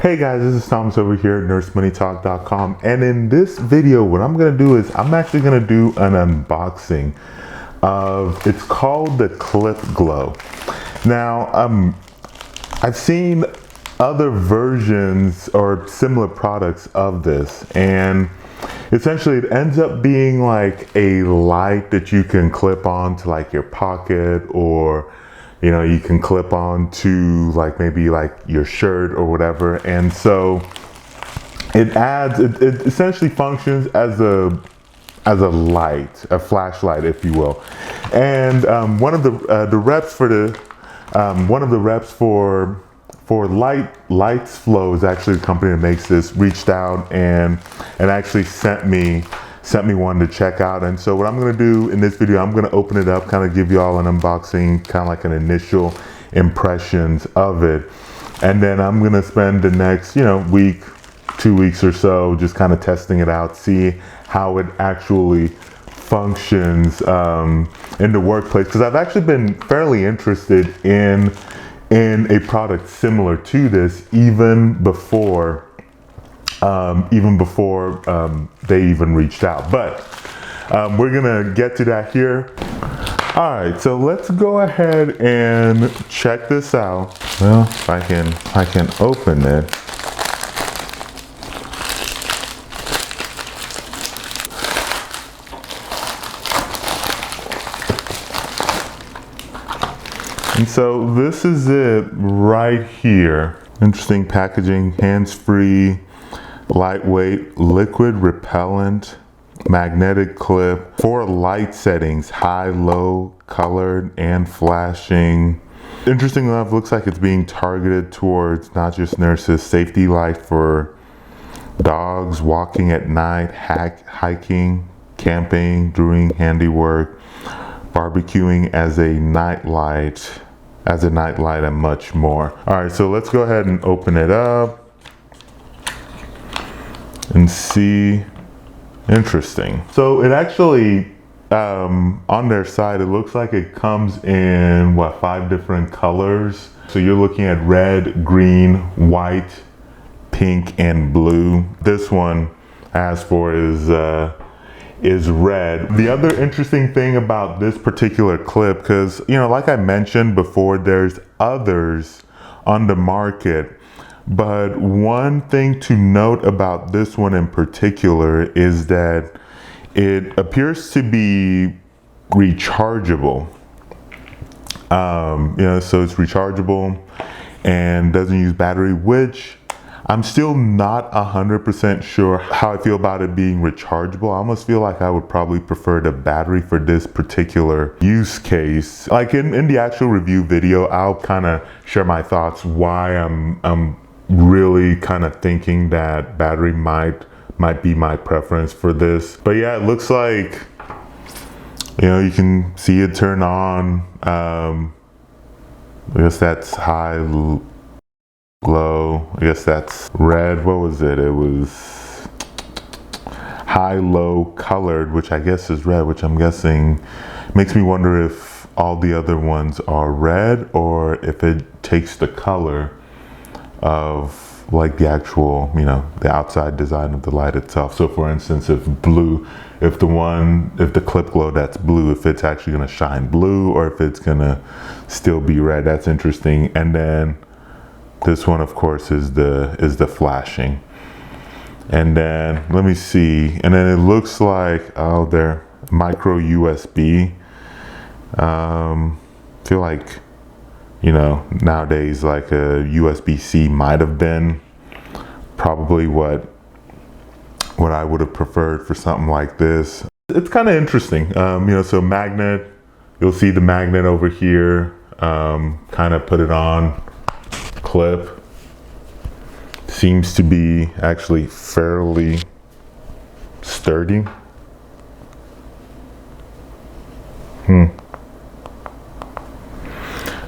Hey guys, this is Thomas over here at NurseMoneyTalk.com, and in this video what I'm going to do is I'm actually going to do an unboxing of, it's called the Clip Glow. Now I've seen other versions or similar products of this, and essentially it ends up being like a light that you can clip on to like your pocket, or you know, you can clip on to like maybe like your shirt or whatever. And so it essentially functions as a light, a flashlight, if you will. And one of the reps for the Lights Flow is actually the company that makes this, reached out and actually sent me one to check out. And so what I'm going to do in this video, I'm going to open it up, kind of give you all an unboxing, kind of like an initial impressions of it. And then I'm going to spend the next, week, 2 weeks or so, just kind of testing it out, see how it actually functions in the workplace. Because I've actually been fairly interested in a product similar to this even before they even reached out. But we're gonna get to that here. All right, so let's go ahead and check this out. Well, if I can open it. And so this is it right here. Interesting packaging, hands-free, lightweight, liquid repellent, magnetic clip, 4 light settings, high, low, colored, and flashing. Interesting enough, looks like it's being targeted towards not just nurses, safety light for dogs, walking at night, hiking, camping, doing handiwork, barbecuing as a nightlight, and much more. All right, so let's go ahead and open it up and see. Interesting. So it actually, on their side, it looks like it comes in 5 different colors. So you're looking at red, green, white, pink, and blue. This one I asked for is red. The other interesting thing about this particular clip, because like I mentioned before, there's others on the market, but one thing to note about this one in particular is that it appears to be rechargeable. So it's rechargeable and doesn't use battery, which I'm still not 100% sure how I feel about it being rechargeable. I almost feel like I would probably prefer the battery for this particular use case. Like in the actual review video, I'll kind of share my thoughts why I'm really kind of thinking that battery might be my preference for this. But yeah, it looks like, you can see it turn on. I guess that's high, low. I guess that's red. What was it? It was high, low, colored, which I guess is red, which I'm guessing makes me wonder if all the other ones are red or if it takes the color of like the actual, the outside design of the light itself. So for instance, if the Clip Glow that's blue, if it's actually going to shine blue or if it's going to still be red. That's interesting. And then this one, of course, is the flashing. And then let me see. And then it looks like, they're micro USB. Feel like, nowadays like a USB-C might have been probably what I would have preferred for something like this. It's kind of interesting. So magnet, you'll see the magnet over here. Kind of put it on. Clip seems to be actually fairly sturdy.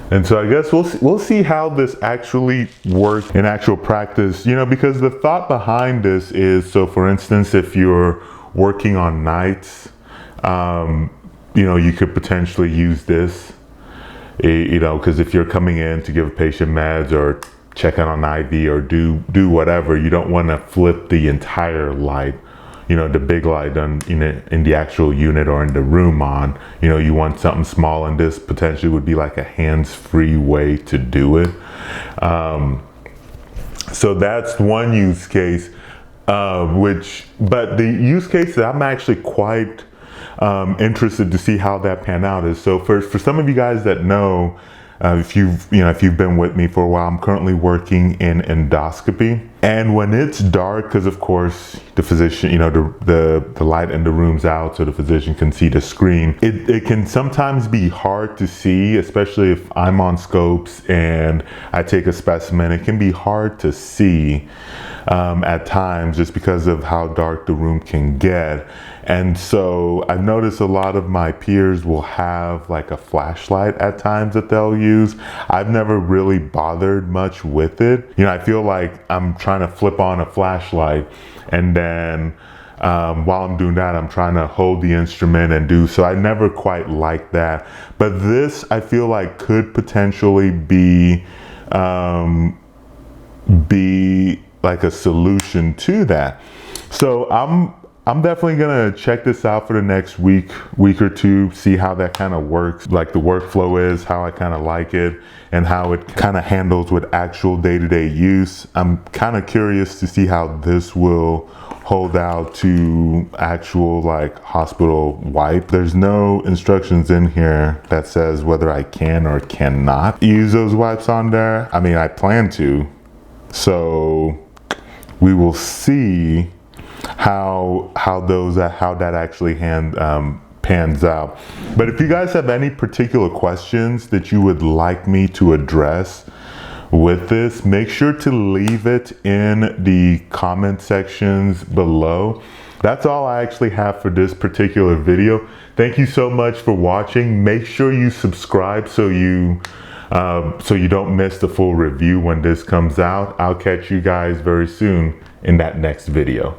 And so I guess we'll see how this actually works in actual practice, because the thought behind this is, so for instance, if you're working on nights, you could potentially use this, because if you're coming in to give a patient meds or check out an IV or do whatever, you don't want to flip the entire light, the big light in the actual unit or in the room on. You want something small, and this potentially would be like a hands-free way to do it. So that's one use case, but the use case that I'm actually quite interested to see how that pan out is. So for some of you guys that know, if you've been with me for a while, I'm currently working in endoscopy, and when it's dark, because of course the physician, the light in the room's out so the physician can see the screen, it can sometimes be hard to see, especially if I'm on scopes and I take a specimen. It can be hard to see at times just because of how dark the room can get. And so I've noticed a lot of my peers will have like a flashlight at times that they'll use. I've never really bothered much with it. I feel like I'm trying to flip on a flashlight, and then while I'm doing that, I'm trying to hold the instrument and do so. I never quite like that. But this, I feel like, could potentially be like a solution to that. So I'm definitely gonna check this out for the next week or two, see how that kind of works, like the workflow is, how I kind of like it, and how it kind of handles with actual day-to-day use. I'm kind of curious to see how this will hold out to actual like hospital wipe. There's no instructions in here that says whether I can or cannot use those wipes on there. I mean, I plan to, so we will see how that actually pans out. But if you guys have any particular questions that you would like me to address with this, make sure to leave it in the comment sections below. That's all I actually have for this particular video. Thank you so much for watching. Make sure you subscribe so you don't miss the full review when this comes out. I'll catch you guys very soon in that next video.